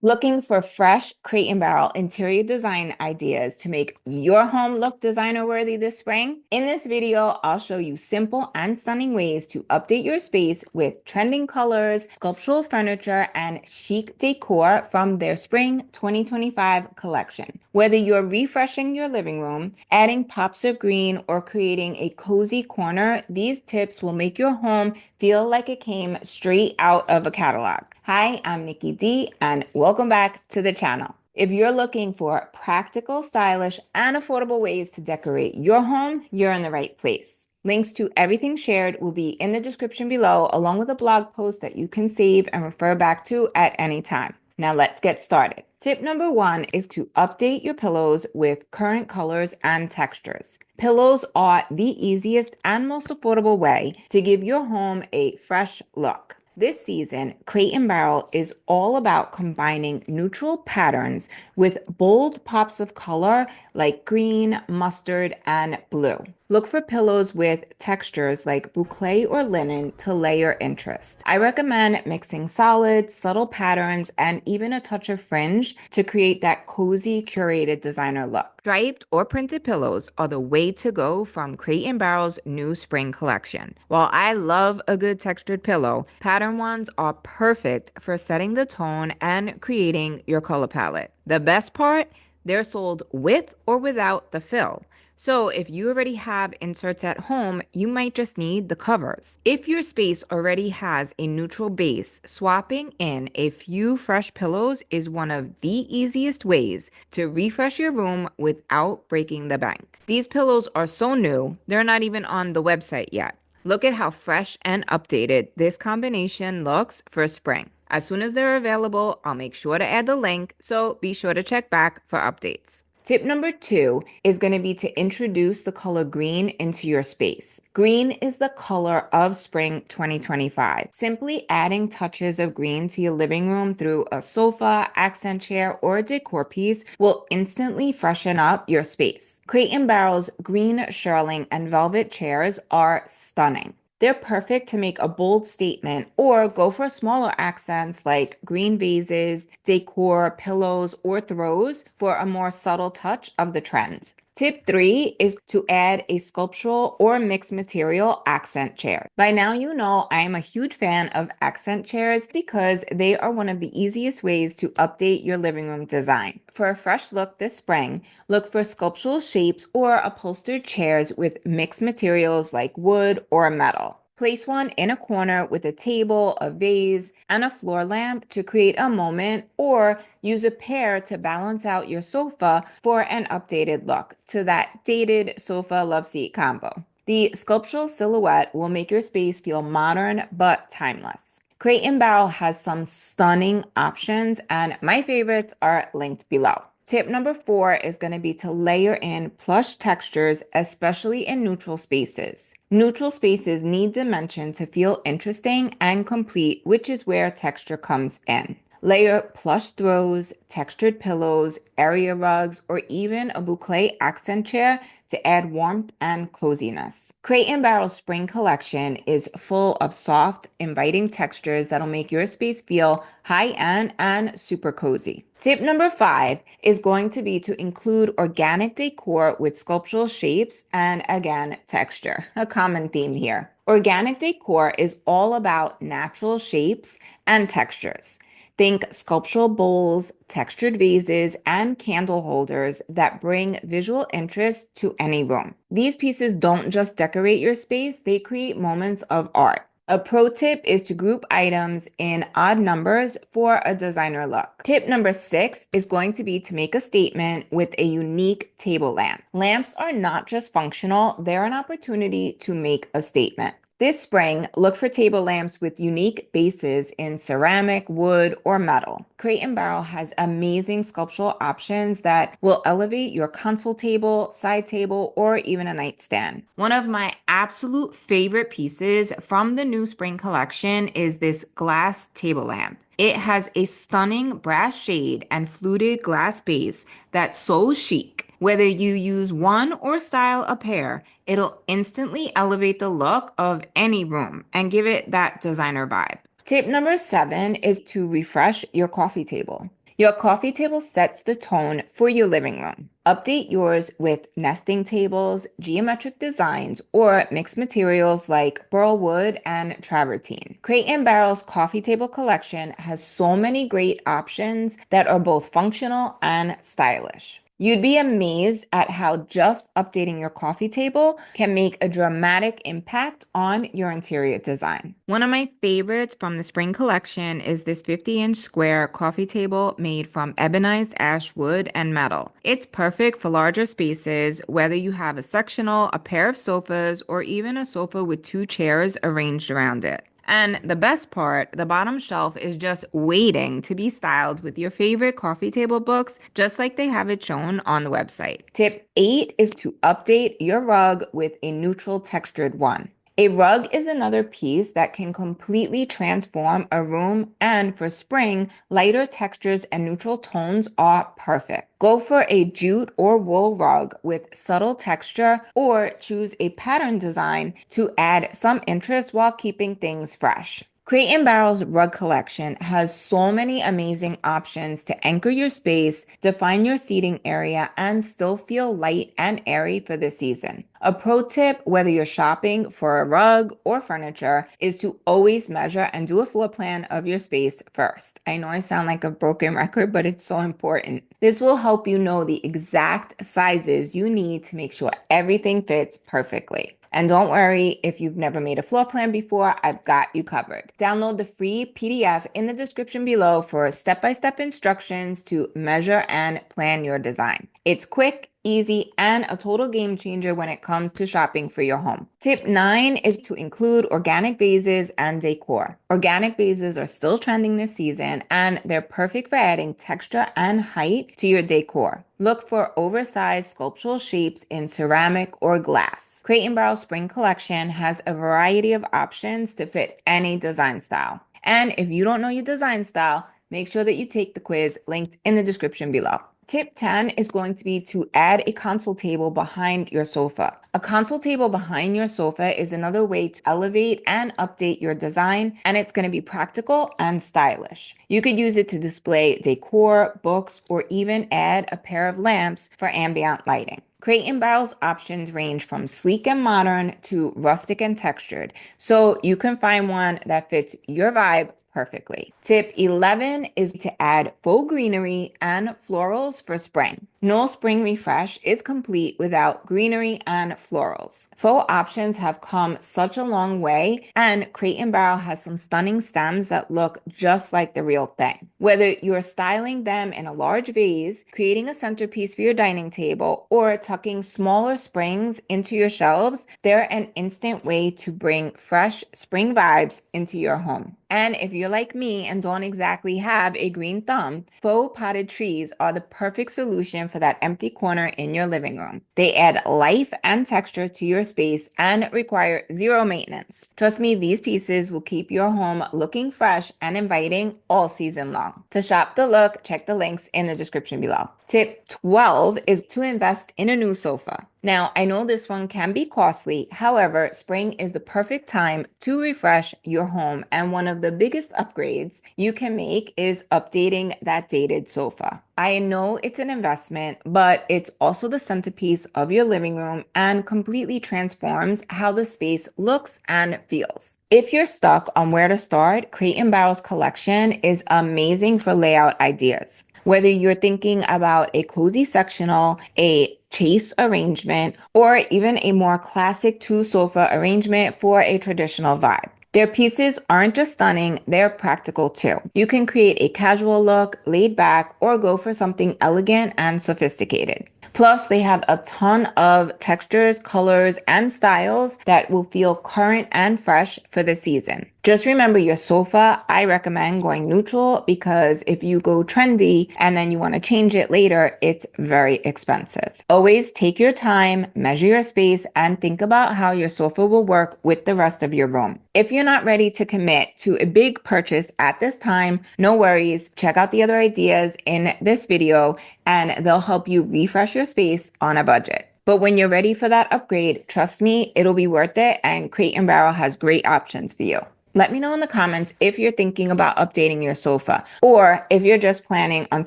Looking for fresh Crate and Barrel interior design ideas to make your home look designer worthy this spring? In this video, I'll show you simple and stunning ways to update your space with trending colors, sculptural furniture, and chic decor from their spring 2025 collection. Whether you're refreshing your living room, adding pops of green, or creating a cozy corner, these tips will make your home feel like it came straight out of a catalog. Hi, I'm Nikki D, and welcome back to the channel. If you're looking for practical, stylish, and affordable ways to decorate your home, you're in the right place. Links to everything shared will be in the description below, along with a blog post that you can save and refer back to at any time. Now let's get started. Tip number 1 is to update your pillows with current colors and textures. Pillows are the easiest and most affordable way to give your home a fresh look. This season, Crate and Barrel is all about combining neutral patterns with bold pops of color like green, mustard, and blue. Look for pillows with textures like boucle or linen to layer interest. I recommend mixing solids, subtle patterns, and even a touch of fringe to create that cozy, curated designer look. Striped or printed pillows are the way to go from Crate and Barrel's new spring collection. While I love a good textured pillow, pattern ones are perfect for setting the tone and creating your color palette. The best part, they're sold with or without the fill. So if you already have inserts at home, you might just need the covers. If your space already has a neutral base, swapping in a few fresh pillows is one of the easiest ways to refresh your room without breaking the bank. These pillows are so new, they're not even on the website yet. Look at how fresh and updated this combination looks for spring. As soon as they're available, I'll make sure to add the link, so be sure to check back for updates. Tip number 2 is going to be to introduce the color green into your space. Green is the color of spring 2025. Simply adding touches of green to your living room through a sofa, accent chair, or a decor piece will instantly freshen up your space. Crate and Barrel's green shearling and velvet chairs are stunning. They're perfect to make a bold statement or go for smaller accents like green vases, decor, pillows, or throws for a more subtle touch of the trend. Tip 3 is to add a sculptural or mixed material accent chair. By now, you know I am a huge fan of accent chairs because they are one of the easiest ways to update your living room design. For a fresh look this spring, look for sculptural shapes or upholstered chairs with mixed materials like wood or metal. Place one in a corner with a table, a vase, and a floor lamp to create a moment, or use a pair to balance out your sofa for an updated look to that dated sofa love seat combo. The sculptural silhouette will make your space feel modern but timeless. Crate and Barrel has some stunning options, and my favorites are linked below. Tip number 4 is going to be to layer in plush textures, especially in neutral spaces. Neutral spaces need dimension to feel interesting and complete, which is where texture comes in. Layer plush throws, textured pillows, area rugs, or even a boucle accent chair to add warmth and coziness. Crate and Barrel's spring collection is full of soft, inviting textures that'll make your space feel high-end and super cozy. Tip number 5 is going to be to include organic decor with sculptural shapes and, again, texture, a common theme here. Organic decor is all about natural shapes and textures. Think sculptural bowls, textured vases, and candle holders that bring visual interest to any room. These pieces don't just decorate your space, they create moments of art. A pro tip is to group items in odd numbers for a designer look. Tip number 6 is going to be to make a statement with a unique table lamp. Lamps are not just functional, they're an opportunity to make a statement. This spring, look for table lamps with unique bases in ceramic, wood, or metal. Crate and Barrel has amazing sculptural options that will elevate your console table, side table, or even a nightstand. One of my absolute favorite pieces from the new spring collection is this glass table lamp. It has a stunning brass shade and fluted glass base that's so chic. Whether you use one or style a pair, it'll instantly elevate the look of any room and give it that designer vibe. Tip number 7 is to refresh your coffee table. Your coffee table sets the tone for your living room. Update yours with nesting tables, geometric designs, or mixed materials like burl wood and travertine. Crate & Barrel's coffee table collection has so many great options that are both functional and stylish. You'd be amazed at how just updating your coffee table can make a dramatic impact on your interior design. One of my favorites from the spring collection is this 50-inch square coffee table made from ebonized ash wood and metal. It's perfect for larger spaces, whether you have a sectional, a pair of sofas, or even a sofa with 2 chairs arranged around it. And the best part, the bottom shelf is just waiting to be styled with your favorite coffee table books, just like they have it shown on the website. Tip 8 is to update your rug with a neutral textured one. A rug is another piece that can completely transform a room, and for spring, lighter textures and neutral tones are perfect. Go for a jute or wool rug with subtle texture, or choose a pattern design to add some interest while keeping things fresh. Crate & Barrel's rug collection has so many amazing options to anchor your space, define your seating area, and still feel light and airy for the season. A pro tip, whether you're shopping for a rug or furniture, is to always measure and do a floor plan of your space first. I know I sound like a broken record, but it's so important. This will help you know the exact sizes you need to make sure everything fits perfectly. And don't worry, if you've never made a floor plan before, I've got you covered. Download the free PDF in the description below for step-by-step instructions to measure and plan your design. It's quick, easy, and a total game changer when it comes to shopping for your home. Tip 9 is to include organic vases and decor. Organic vases are still trending this season, and they're perfect for adding texture and height to your decor. Look for oversized sculptural shapes in ceramic or glass. Crate & Barrel Spring Collection has a variety of options to fit any design style. And if you don't know your design style, make sure that you take the quiz linked in the description below. Tip 10 is going to be to add a console table behind your sofa. A console table behind your sofa is another way to elevate and update your design, and it's going to be practical and stylish. You could use it to display decor, books, or even add a pair of lamps for ambient lighting. Crate & Barrel's options range from sleek and modern to rustic and textured, so you can find one that fits your vibe perfectly. Tip 11 is to add faux greenery and florals for spring. No spring refresh is complete without greenery and florals. Faux options have come such a long way, and Crate & Barrel has some stunning stems that look just like the real thing. Whether you're styling them in a large vase, creating a centerpiece for your dining table, or tucking smaller springs into your shelves, they're an instant way to bring fresh spring vibes into your home. And if you're like me and don't exactly have a green thumb, faux potted trees are the perfect solution for that empty corner in your living room. They add life and texture to your space and require zero maintenance. Trust me, these pieces will keep your home looking fresh and inviting all season long. To shop the look, check the links in the description below. Tip 12 is to invest in a new sofa. Now, I know this one can be costly. However, spring is the perfect time to refresh your home, and one of the biggest upgrades you can make is updating that dated sofa. I know it's an investment, but it's also the centerpiece of your living room and completely transforms how the space looks and feels. If you're stuck on where to start, Crate & Barrel's collection is amazing for layout ideas. Whether you're thinking about a cozy sectional, a chase arrangement, or even a more classic 2-sofa arrangement for a traditional vibe. Their pieces aren't just stunning, they're practical too. You can create a casual look, laid back, or go for something elegant and sophisticated. Plus, they have a ton of textures, colors, and styles that will feel current and fresh for the season. Just remember your sofa, I recommend going neutral because if you go trendy and then you want to change it later, it's very expensive. Always take your time, measure your space, and think about how your sofa will work with the rest of your room. If you're not ready to commit to a big purchase at this time, no worries. Check out the other ideas in this video and they'll help you refresh your space on a budget. But when you're ready for that upgrade, trust me, it'll be worth it, and Crate & Barrel has great options for you. Let me know in the comments if you're thinking about updating your sofa or if you're just planning on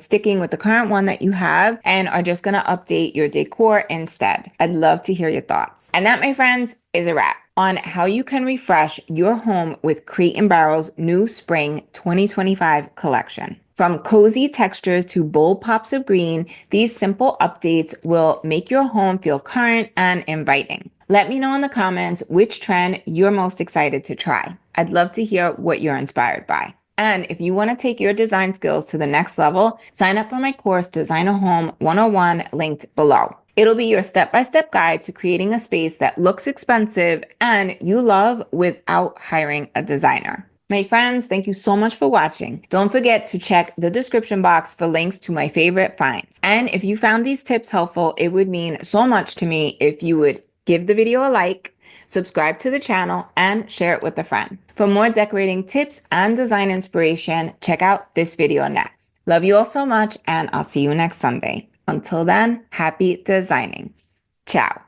sticking with the current one that you have and are just going to update your decor instead. I'd love to hear your thoughts. And that, my friends, is a wrap on how you can refresh your home with Crate and Barrel's new Spring 2025 collection. From cozy textures to bold pops of green, these simple updates will make your home feel current and inviting. Let me know in the comments which trend you're most excited to try. I'd love to hear what you're inspired by. And if you want to take your design skills to the next level, sign up for my course, Design a Home 101, linked below. It'll be your step-by-step guide to creating a space that looks expensive and you love without hiring a designer. My friends, thank you so much for watching. Don't forget to check the description box for links to my favorite finds. And if you found these tips helpful, it would mean so much to me if you would give the video a like, subscribe to the channel, and share it with a friend. For more decorating tips and design inspiration, check out this video next. Love you all so much, and I'll see you next Sunday. Until then, happy designing. Ciao.